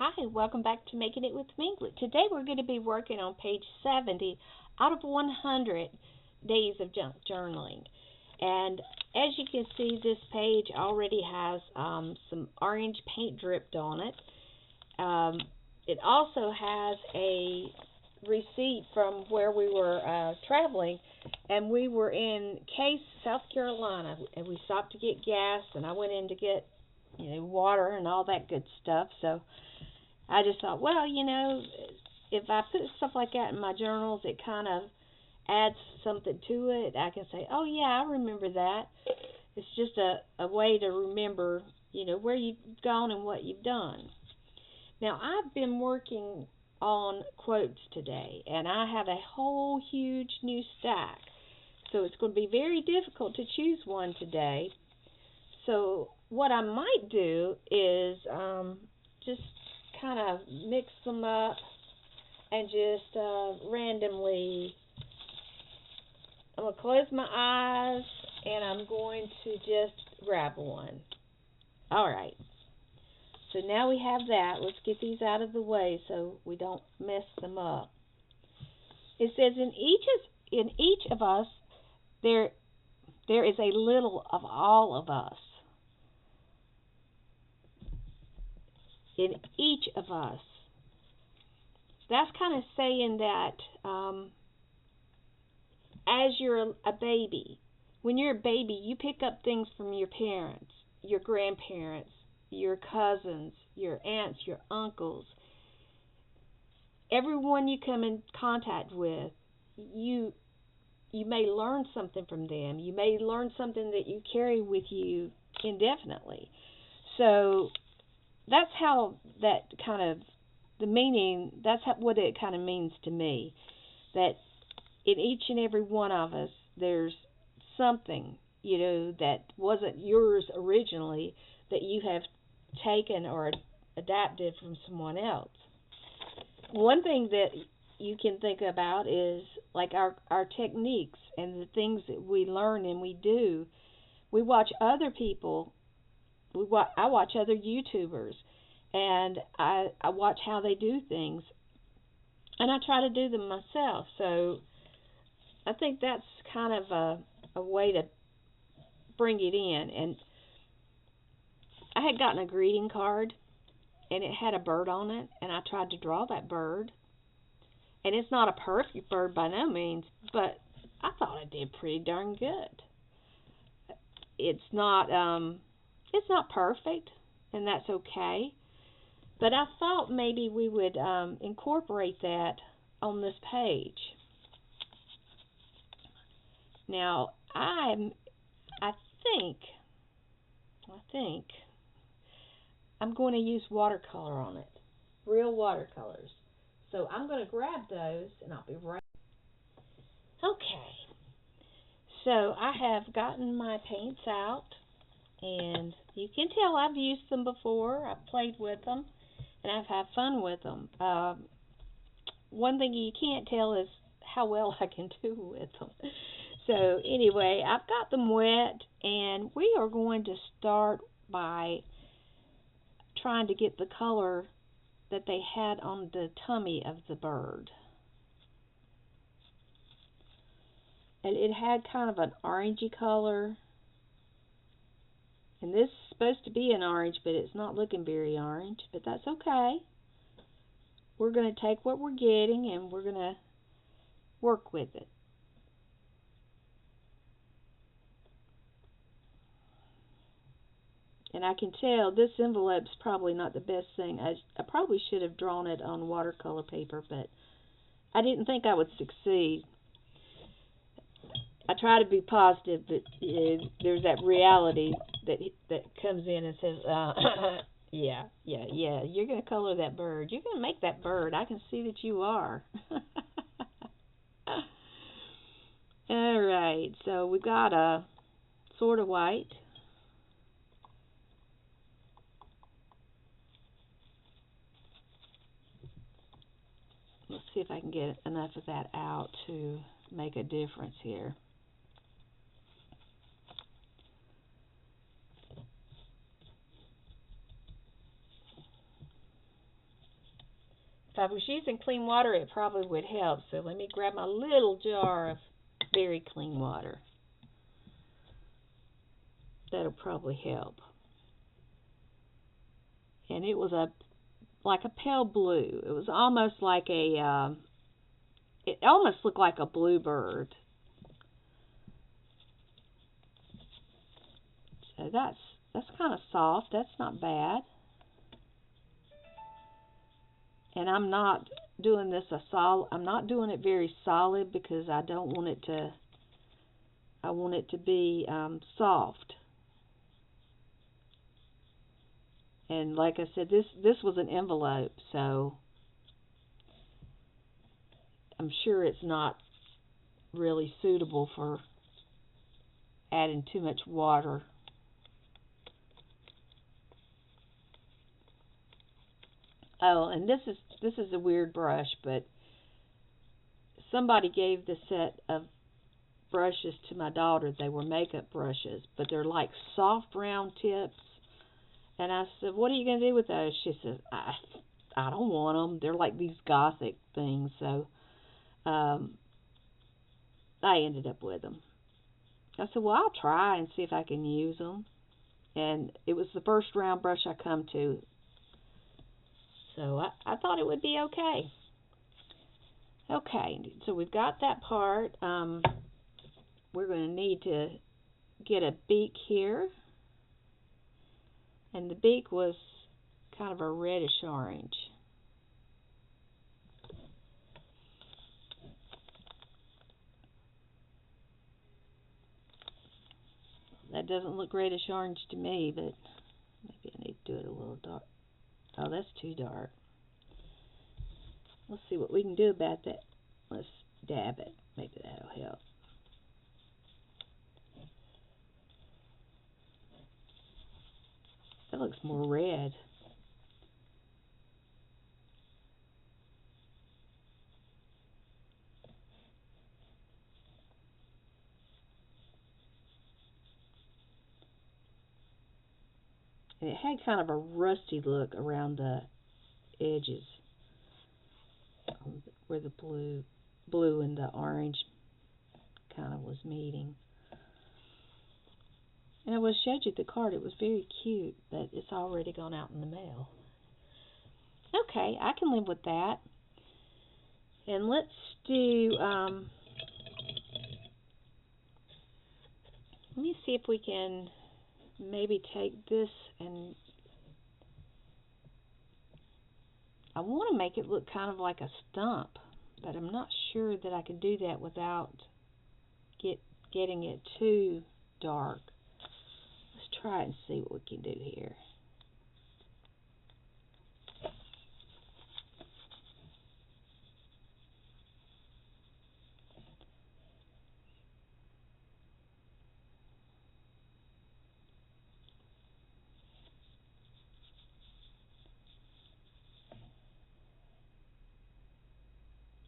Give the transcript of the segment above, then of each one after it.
Hi, welcome back to Making It with me. Today we're going to be working on page 70 out of 100 days of junk journaling. And as you can see, this page already has some orange paint dripped on it. It also has a receipt from where we were traveling, and we were in Case, South Carolina, and we stopped to get gas, and I went in to get water and all that good stuff. So I just thought, well, if I put stuff like that in my journals, it kind of adds something to it. I can say, oh, yeah, I remember that. It's just a way to remember, where you've gone and what you've done. Now, I've been working on quotes today, and I have a whole huge new stack. So it's going to be very difficult to choose one today. So what I might do is just kind of mix them up and just randomly, I'm going to close my eyes and I'm going to just grab one. All right. So now we have that. Let's get these out of the way so we don't mess them up. It says in each of us there is a little of all of us. In each of us. That's kind of saying that as you're a baby, when you're a baby, you pick up things from your parents, your grandparents, your cousins, your aunts, your uncles. Everyone you come in contact with, you may learn something from them. You may learn something that you carry with you indefinitely. So that's how that kind of, the meaning, what it kind of means to me. That in each and every one of us, there's something, that wasn't yours originally that you have taken or adapted from someone else. One thing that you can think about is like our techniques and the things that we learn and we do. We watch other people. I watch other YouTubers, and I watch how they do things, and I try to do them myself. So I think that's kind of a way to bring it in. And I had gotten a greeting card, and it had a bird on it, and I tried to draw that bird. And it's not a perfect bird by no means, but I thought I did pretty darn good. It's not perfect, and that's okay. But I thought maybe we would incorporate that on this page. Now, I think I'm going to use watercolor on it, real watercolors. So I'm going to grab those, and I'll be right. Okay. So I have gotten my paints out, and you can tell I've used them before. I've played with them, and I've had fun with them. One thing you can't tell is how well I can do with them. So anyway, I've got them wet, and we are going to start by trying to get the color that they had on the tummy of the bird. And it had kind of an orangey color. And this is supposed to be an orange, but it's not looking very orange, but that's okay. We're going to take what we're getting and we're going to work with it. And I can tell this envelope's probably not the best thing. I probably should have drawn it on watercolor paper, but I didn't think I would succeed. I try to be positive, but there's that reality that comes in and says, yeah, you're going to color that bird. You're going to make that bird. I can see that you are. All right, so we've got a sort of white. Let's see if I can get enough of that out to make a difference here. I was using clean water, it probably would help. So let me grab my little jar of very clean water. That'll probably help. And it was like a pale blue. It was almost like it almost looked like a bluebird. So that's kind of soft. That's not bad. And I'm not doing this I'm not doing it very solid because I don't want it to. I want it to be soft. And like I said, this was an envelope, so I'm sure it's not really suitable for adding too much water. Oh, and this is a weird brush, but somebody gave the set of brushes to my daughter. They were makeup brushes, but they're like soft round tips. And I said, "What are you going to do with those?" She said, I don't want them. They're like these gothic things." So I ended up with them. I said, "Well, I'll try and see if I can use them." And it was the first round brush I come to. So I thought it would be okay. Okay, so we've got that part. We're going to need to get a beak here. And the beak was kind of a reddish orange. That doesn't look reddish orange to me, but maybe I need to do it a little dark. Oh, that's too dark. Let's see what we can do about that. Let's dab it. Maybe that'll help. That looks more red. And it had kind of a rusty look around the edges where the blue and the orange kind of was meeting. And I showed you the card. It was very cute, but it's already gone out in the mail. Okay, I can live with that. And let's do, let me see if we can maybe take this and I want to make it look kind of like a stump, but I'm not sure that I can do that without getting it too dark. Let's try and see what we can do here.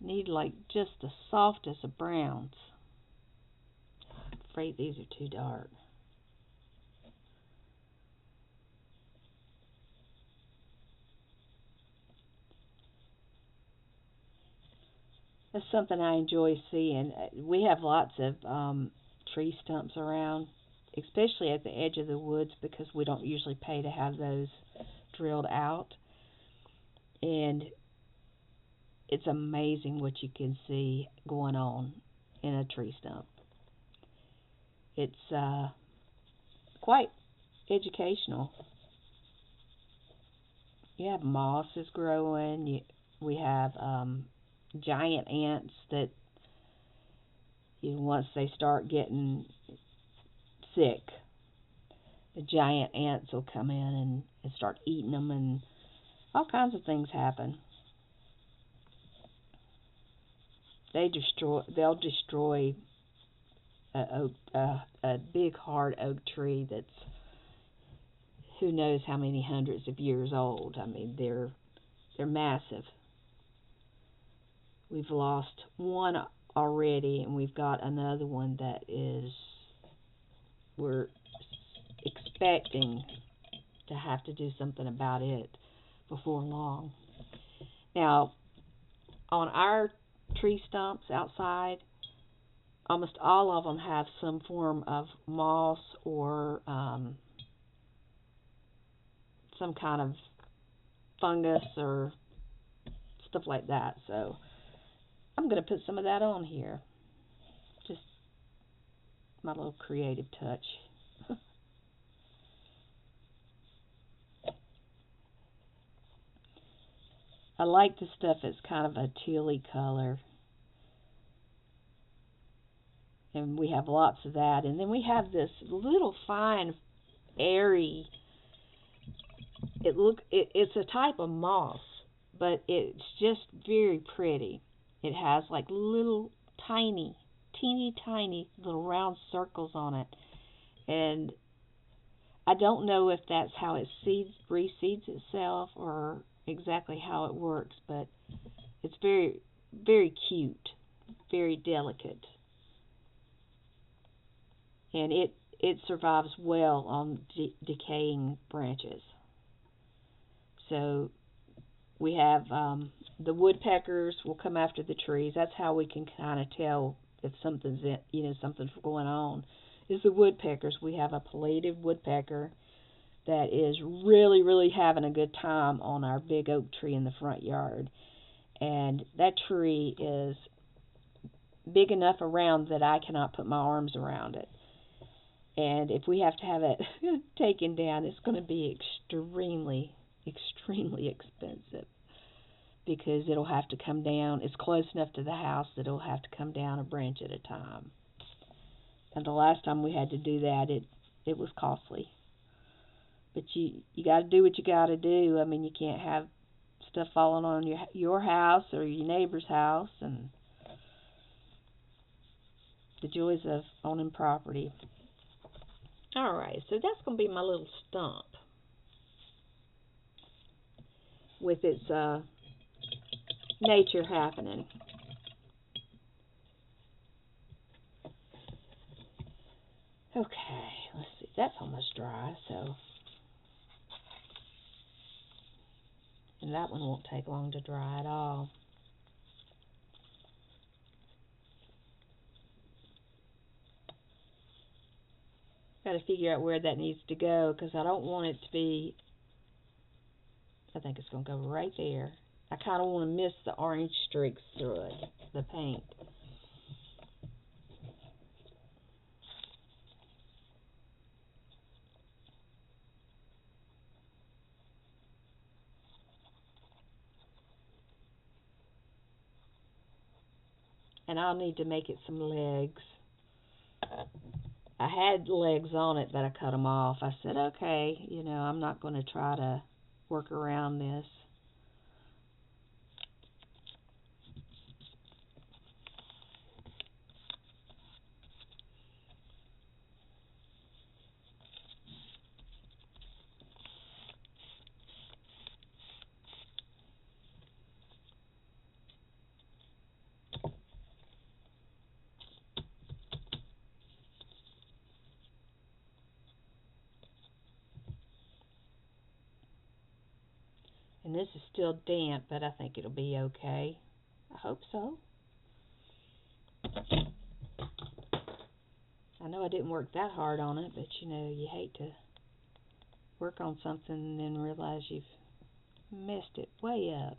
Need like just the softest of browns. I'm afraid these are too dark. That's something I enjoy seeing. We have lots of tree stumps around, especially at the edge of the woods because we don't usually pay to have those drilled out. And it's amazing what you can see going on in a tree stump. It's quite educational. You have mosses growing. We have giant ants that once they start getting sick, the giant ants will come in and start eating them, and all kinds of things happen. They'll destroy a big hard oak tree that's who knows how many hundreds of years old. I mean, they're massive. We've lost one already, and we've got another one that we're expecting to have to do something about it before long. Now, on our tree stumps outside, almost all of them have some form of moss or some kind of fungus or stuff like that. So I'm going to put some of that on here. Just my little creative touch. I like the stuff that's kind of a tealy color. And we have lots of that. And then we have this little fine, airy, it's a type of moss, but it's just very pretty. It has like little tiny, teeny tiny little round circles on it. And I don't know if that's how it reseeds itself or exactly how it works, but it's very, very cute, very delicate, and it survives well on decaying branches. So we have the woodpeckers will come after the trees. That's how we can kind of tell if something's going on. Is the woodpeckers? We have a pileated woodpecker that is really, really having a good time on our big oak tree in the front yard. And that tree is big enough around that I cannot put my arms around it. And if we have to have it taken down, it's going to be extremely, extremely expensive because it'll have to come down. It's close enough to the house that it'll have to come down a branch at a time. And the last time we had to do that, it was costly. But you got to do what you got to do. I mean, you can't have stuff falling on your house or your neighbor's house, and the joys of owning property. All right, so that's going to be my little stump with its nature happening. Okay, let's see. That's almost dry, so and that one won't take long to dry at all. Got to figure out where that needs to go because I don't want it to be. I think it's going to go right there. I kind of want to miss the orange streaks through it, the paint. And I'll need to make it some legs. I had legs on it, but I cut them off. I said, okay, I'm not going to try to work around this. And this is still damp, but I think it'll be okay. I hope so. I know I didn't work that hard on it, but you hate to work on something and then realize you've messed it way up.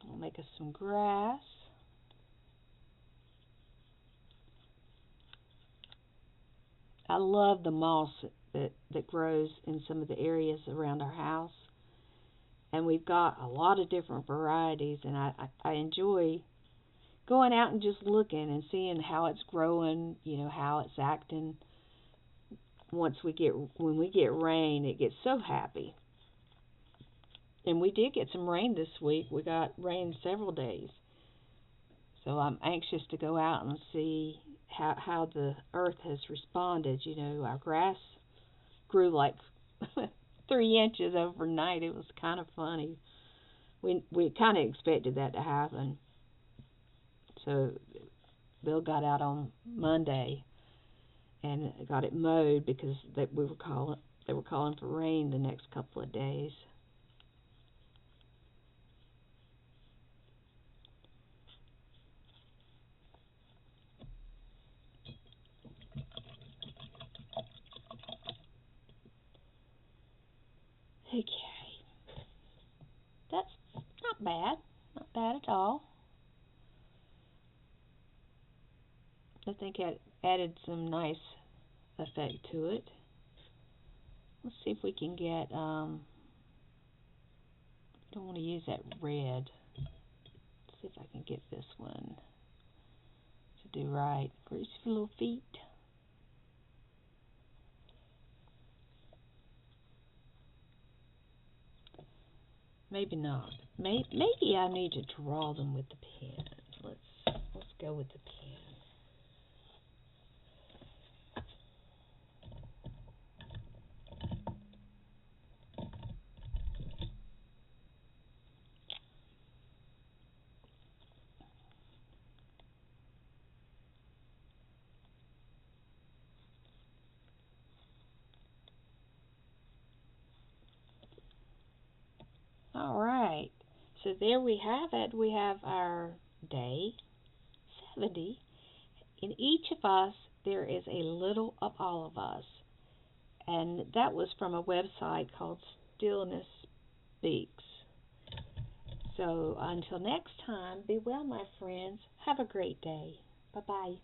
I'll make us some grass. I love the moss that grows in some of the areas around our house. And we've got a lot of different varieties, and I enjoy going out and just looking and seeing how it's growing, how it's acting. When we get rain, it gets so happy. And we did get some rain this week. We got rain several days. So I'm anxious to go out and see how the earth has responded. Our grass grew like 3 inches overnight. It was kind of funny. We kind of expected that to happen. So Bill got out on Monday and got it mowed because they were calling for rain the next couple of days. Okay, that's not bad, not bad at all. I think it added some nice effect to it. Let's see if we can get, don't want to use that red. Let's see if I can get this one to do right. Where's your little feet? Maybe not. Maybe I need to draw them with the pen. Let's go with the pen. All right. So there we have it. We have our day 70. In each of us, there is a little of all of us. And that was from a website called Stillness Speaks. So until next time, be well, my friends. Have a great day. Bye-bye.